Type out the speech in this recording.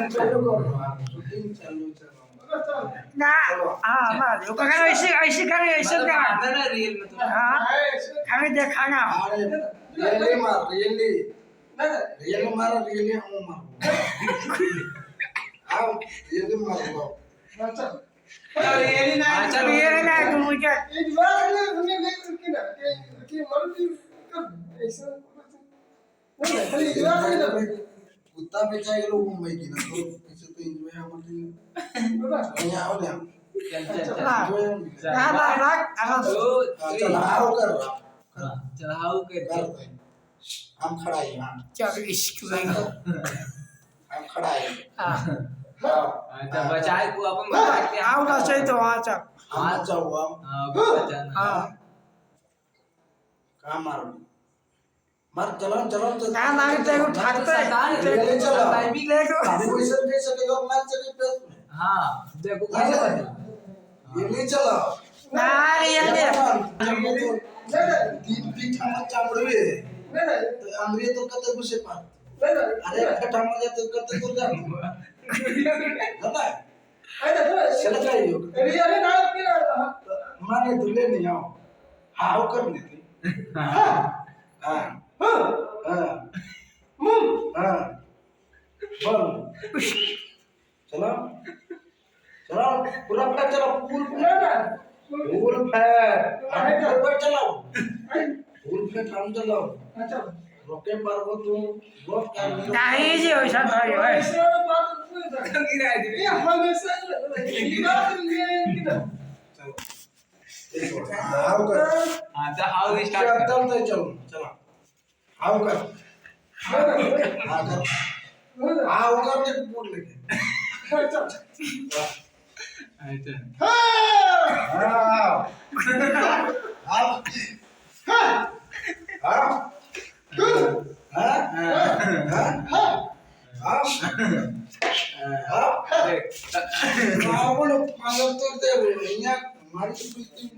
shooting चालू ना हाँ मार वो कहाँ ऐसे ऐसे कहाँ ऐसे क्या आता ना रियल में तो हाँ हमें दिखाना अरे रियली मार रियली रियली मार रियली हम मार आओ रियली मार लो रियली ना चल ये ना तू मुझे एक बार ने हमने नहीं रुकी ना कि मर्जी कर ऐसा नहीं खाली एक बार नहीं कुत्ता बेचा के लोग मुंबई की ना तो इसे तो एंजॉय हम करते हैं यहाँ हो गया ना भाग चल आओ कर चढ़ाओ के हम खड़ा है यहाँ चल इश्क में हम खड़ा है हाँ अच्छा बचाए को अपन बचा के आओ ना सही तो वहाँ चल हाँ जाओ हां बचाना हाँ कहाँ मारो मार चलो चलो तो ना मारे तेरे को ठाकते ले चलो टाइमिंग देखो अभी वैसे दे सकेगा और मार चले पे हां देखो कैसे बचा ये ले चलो ना ये तीन फीट हम चामड़े तो अंग्रेज तो कते घुसे पार अरे फटा मर जाते कते दूर जा ना चल जाइयो रियल ना कि माने दुले नहीं आओ हाउ कर लेती हां हां हां हां बोल चलो चलो पूरा पूरा चलो फुल फुल फैट चलाओ फुल फैट हम चलाओ अच्छा रोके पारबो तू रोक कर नहीं जी वैसा भाई भाई ऐसा बात गिरा दे ये हमेशा ये बात नहीं किधर हाउ कर हां तो हाउ स्टार्ट चल तो चलो चलो हाउ कर हां कर हाउ कर ने बोल लेके अच्छा अच्छा हां हाउ हां आपण पागल तो दे यहाँ मारी